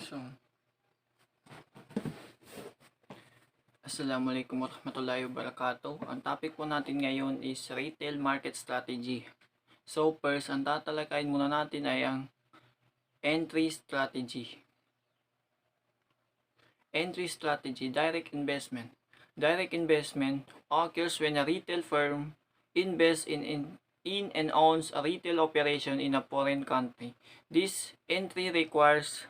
So, Assalamualaikum warahmatullahi wabarakatuh. Ang topic po natin ngayon is retail market strategy. So, first, ang tatalakayin muna natin ay ang entry strategy. Entry strategy, direct investment. Direct investment occurs when a retail firm invests in and owns a retail operation in a foreign country. This entry requires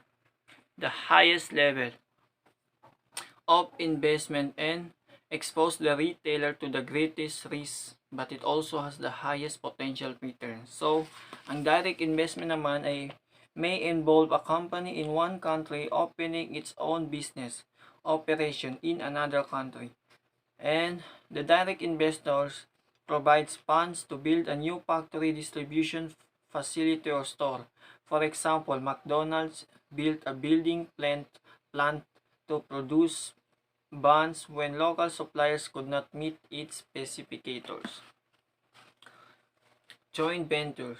the highest level of investment and expose the retailer to the greatest risk, but it also has the highest potential return. So, ang direct investment naman ay may involve a company in one country opening its own business operation in another country. And the direct investors provides funds to build a new factory, distribution facility, or store. For example, McDonald's built a building plant to produce buns when local suppliers could not meet its specifications. Joint venture.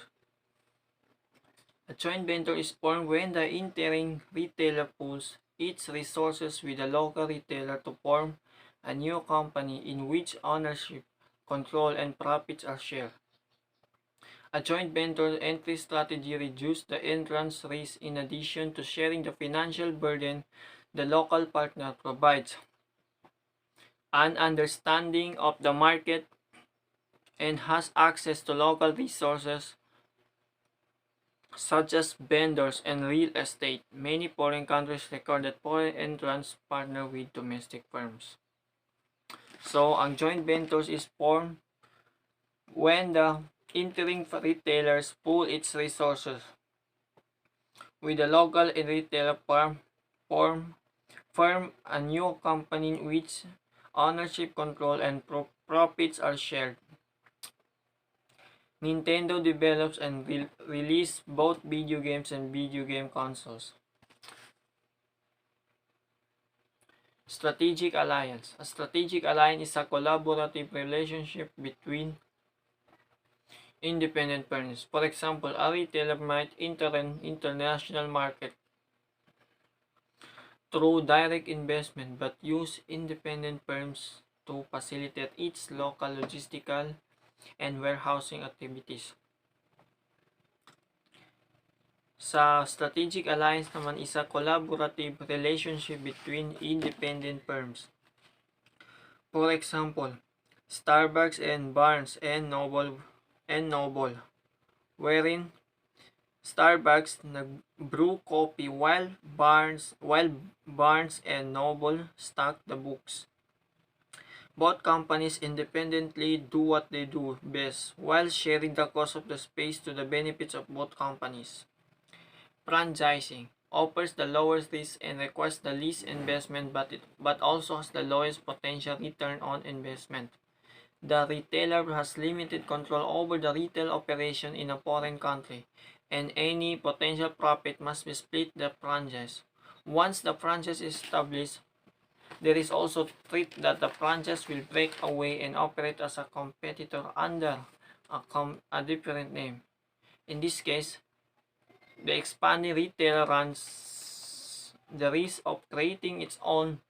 A joint venture is formed when the entering retailer pools its resources with a local retailer to form a new company in which ownership, control, and profits are shared. A joint venture entry strategy reduces the entrance risk in addition to sharing the financial burden. The local partner provides an understanding of the market and has access to local resources such as vendors and real estate. Many foreign countries record that foreign entrants partner with domestic firms. So, ang joint ventures is formed when the entering retailers pool its resources with the local and retailer form a new company in which ownership, control, and profits are shared. Nintendo develops and releases both video games and video game consoles. Strategic alliance. A strategic alliance is a collaborative relationship between independent firms. For example, a retailer might enter an international market through direct investment but use independent firms to facilitate its local logistical and warehousing activities. Sa strategic alliance naman is a collaborative relationship between independent firms. For example, Starbucks and Barnes and Noble, wherein Starbucks nag-brew coffee while Barnes and Noble stock the books. Both companies independently do what they do best while sharing the cost of the space to the benefits of both companies. Franchising offers the lowest risk and requires the least investment but also has the lowest potential return on investment. The retailer has limited control over the retail operation in a foreign country, and any potential profit must be split the franchise. Once the franchise is established, there is also threat that the franchise will break away and operate as a competitor under a different name. In this case, the expanding retailer runs the risk of creating its own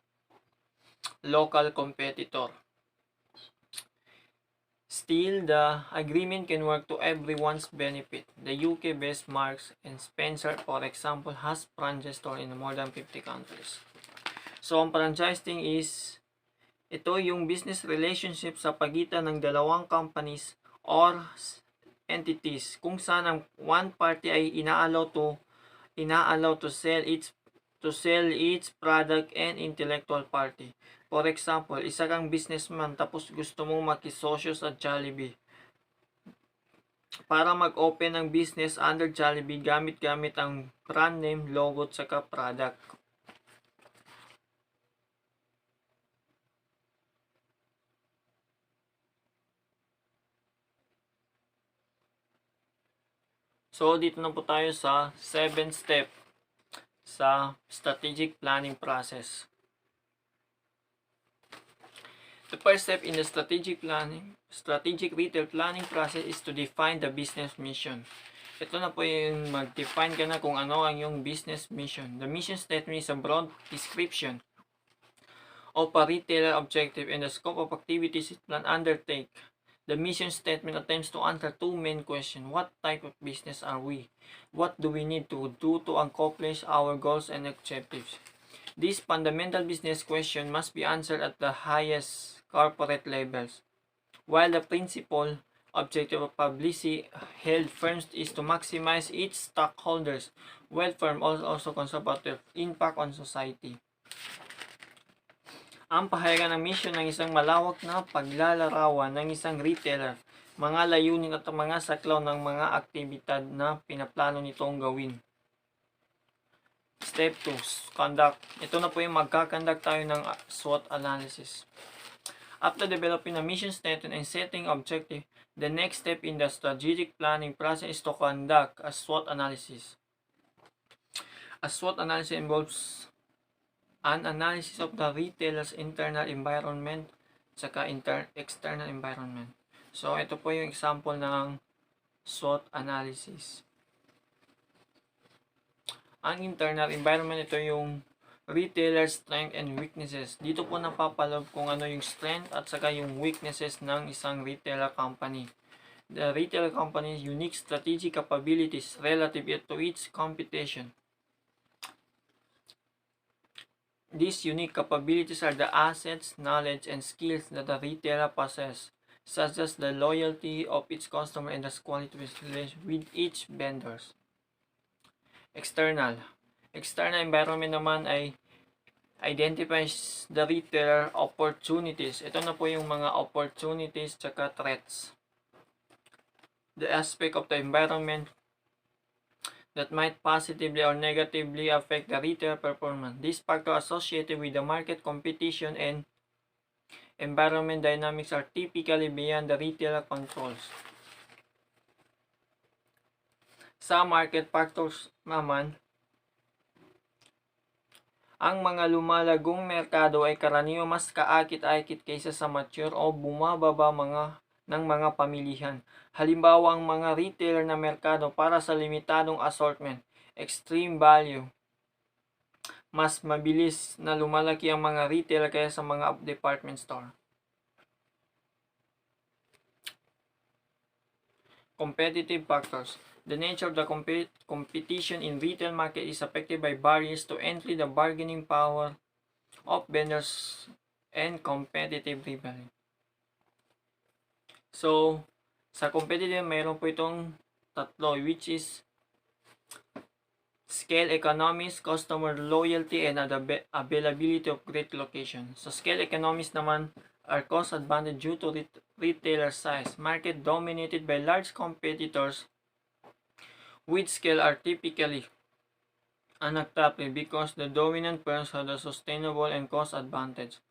local competitor. Still, the agreement can work to everyone's benefit. The UK-based Marks and Spencer, for example, has franchise stores in more than 50 countries. So, ang franchising is, ito yung business relationship sa pagitan ng dalawang companies or entities kung saan ang one party ay inaalaw to sell its product and intellectual party. For example, isa kang businessman tapos gusto mong makisosyo sa Jollibee. Para mag-open ng business under Jollibee, gamit ang brand name, logo, at saka product. So, dito na po tayo sa 7 step sa strategic planning process. The first step in the strategic retail planning process is to define the business mission. ito na po yung mag-define ka na kung ano ang yung business mission. The mission statement is a broad description of a retailer objective and the scope of activities it plan undertake. The mission statement attempts to answer two main questions. What type of business are we? What do we need to do to accomplish our goals and objectives? This fundamental business question must be answered at the highest corporate levels. While the principal objective of publicly held firms is to maximize its stockholders' welfare and also conservative impact on society. Ang pahayagan ng mission ng isang malawak na paglalarawan ng isang retailer, mga layunin at mga saklaw ng mga aktibidad na pinaplano nitong gawin. Step 2, conduct. Ito na po yung magkakandak tayo ng SWOT analysis. After developing a mission statement and setting objective, the next step in the strategic planning process is to conduct a SWOT analysis. A SWOT analysis involves an analysis of the retailer's internal environment saka external environment. So, ito po yung example ng SWOT analysis. Ang internal environment, ito yung retailer's strength and weaknesses. Dito po napapaloob kung ano yung strength at saka yung weaknesses ng isang retailer company. The retailer company's unique strategic capabilities relative to its competition. These unique capabilities are the assets, knowledge, and skills that the retailer possesses, such as the loyalty of its customer and the quality relationship with each vendors. External environment naman ay identifies the retailer opportunities. Ito na po yung mga opportunities tsaka threats. The aspect of the environment that might positively or negatively affect the retail performance. These factors associated with the market competition and environment dynamics are typically beyond the retailer controls. Sa market factors naman, ang mga lumalagong merkado ay karaniwang mas kaakit-akit kaysa sa mature o bumababa ng mga pamilihan. Halimbawa, ang mga retailer na merkado para sa limitadong assortment, extreme value. Mas mabilis na lumalaki ang mga retailer kaysa sa mga department store. Competitive factors. The nature of the competition in retail market is affected by barriers to entry, the bargaining power of vendors, and competitive rivalry. So, sa competitive, mayroon po itong tatlo, which is scale economies, customer loyalty, and the availability of great location. So, scale economies naman are cost advantage due to retailer size. Market dominated by large competitors with scale are typically unattractive because the dominant firms have a sustainable and cost advantage.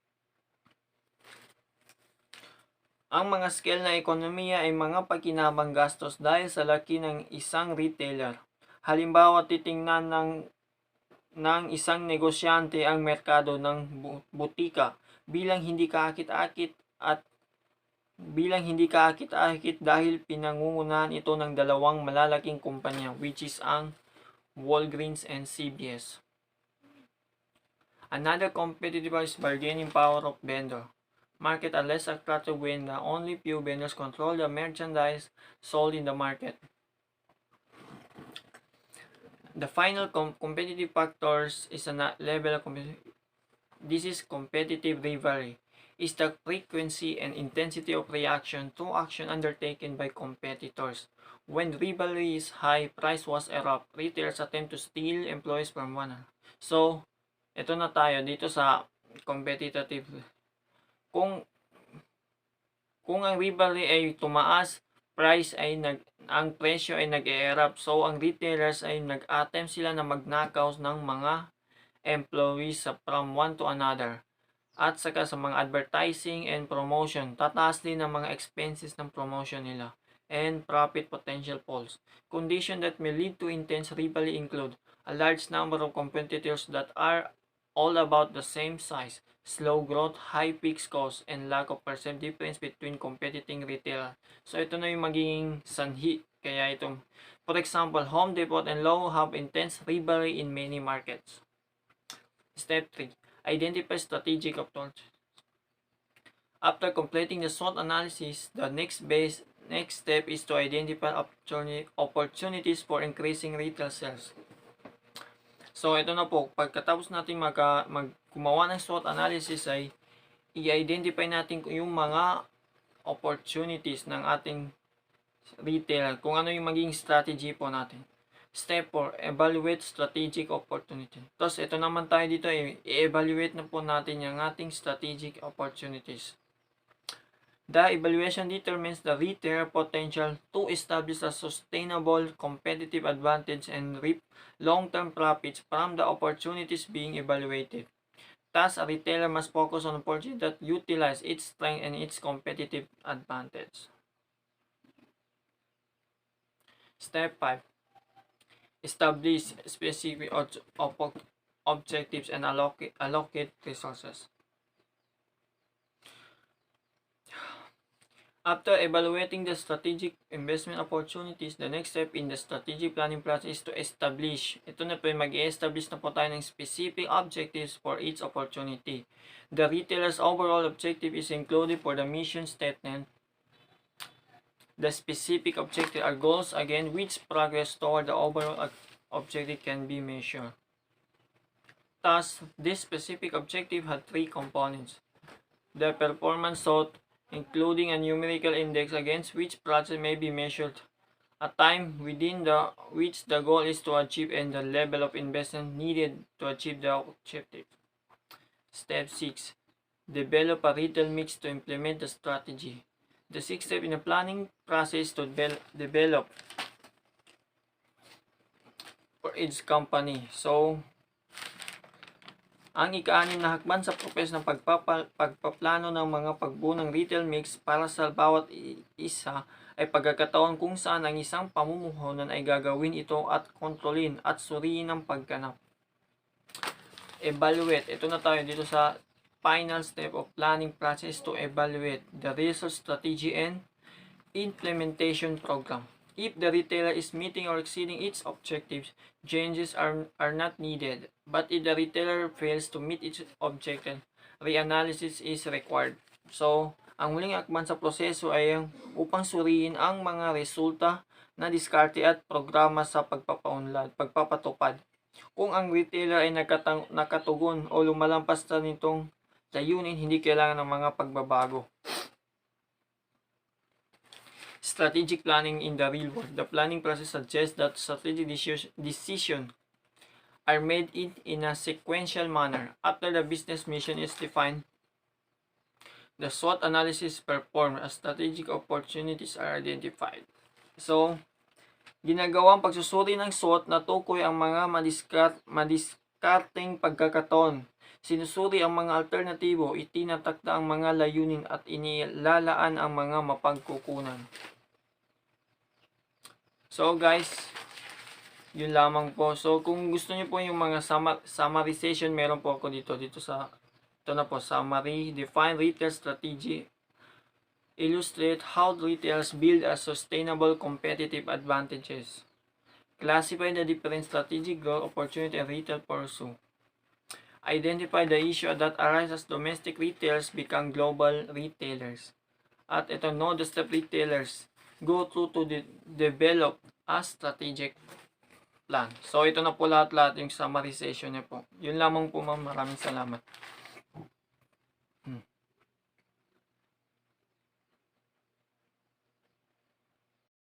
Ang mga scale na ekonomiya ay mga pakinabang gastos dahil sa laki ng isang retailer. Halimbawa, titingnan ng isang negosyante ang merkado ng butika bilang hindi kaakit-akit dahil pinangungunahan ito ng dalawang malalaking kumpanya, which is ang Walgreens and CVS. Another competitive is bargaining power of vendor. Market are less attractive when the only few vendors control the merchandise sold in the market. The final competitive factors is a level of competitive. This is competitive rivalry. Is the frequency and intensity of reaction to action undertaken by competitors. When rivalry is high, price wars erupt. Retailers attempt to steal employees from one another. So, ito na tayo dito sa competitive. Kung ang rivalry ay tumaas, ang presyo ay nag-e-erupt. So, ang retailers ay nag-attempt sila na magnakaw ng mga employees from one to another. At saka sa mga advertising and promotion, tataas din ang mga expenses ng promotion nila and profit potential falls. Conditions that may lead to intense rivalry include a large number of competitors that are all about the same size, slow growth, high fixed costs, and lack of perceived difference between competing retailers. So ito na yung magiging sanhi kaya itong For example, Home Depot and Lowe's have intense rivalry in many markets. Step 3. Identify strategic approach. After completing the SWOT analysis, the next step is to identify opportunities for increasing retail sales. So, ito na po. Pagkatapos natin gumawa ng SWOT analysis ay i-identify natin yung mga opportunities ng ating retailer, kung ano yung maging strategy po natin. Step 4, evaluate strategic opportunity. Tapos ito naman tayo dito, i-evaluate na po natin yung ating strategic opportunities. The evaluation determines the retailer potential to establish a sustainable competitive advantage and reap long-term profits from the opportunities being evaluated. Thus, a retailer must focus on opportunities that utilize its strength and its competitive advantage. Step 5. Establish specific objectives and allocate resources. After evaluating the strategic investment opportunities, the next step in the strategic planning process is to establish. Ito na po, mag-i-establish na po tayo ng specific objectives for each opportunity. The retailer's overall objective is included for the mission statement. The specific objective are goals, again, which progress toward the overall objective can be measured. Thus, this specific objective had 3 components. The performance SWOT, including a numerical index against which project may be measured, a time within which the goal is to achieve, and the level of investment needed to achieve the objective. Step 6. Develop a retail mix to implement the strategy. The 6th step in the planning process to develop for each company. So, ang ika-6 na hakbang sa propes ng pagpaplano ng mga pagbuo ng retail mix para sa bawat isa ay pagkakataon kung saan ang isang pamumuhunan ay gagawin ito at kontrolin at suriin ang pagganap. Evaluate. Ito na tayo dito sa final step of planning process to evaluate the resource strategy and implementation program. If the retailer is meeting or exceeding its objectives, changes are not needed. But if the retailer fails to meet its objective, reanalysis is required. So, ang muling akban sa proseso ay upang suriin ang mga resulta na diskarte at programa sa pagpapatupad. Kung ang retailer ay nakatugon o lumalampas na nitong layunin, hindi kailangan ng mga pagbabago. Strategic planning in the real world. The planning process suggests that strategic decisions are made in a sequential manner. After the business mission is defined, the SWOT analysis is performed as strategic opportunities are identified. So, ginagawang pagsusuri ng SWOT na tukoy ang mga madiskarteng pagkakataon. Sinusuri ang mga alternatibo, itinatakda ang mga layunin at inilalaan ang mga mapagkukunan. So guys, yun lamang po. So kung gusto niyo po yung mga summarization, meron po ako dito sa ito na po, summary, define retail strategy, illustrate how retailers build a sustainable competitive advantages, classify the different strategic goal, opportunity, and retail pursue. Identify the issue that arises as domestic retailers become global retailers. At ito, know the step retailers go through to develop a strategic plan. So, ito na po lahat-lahat yung summarization niya po. Yun lamang po, ma'am. Maraming salamat.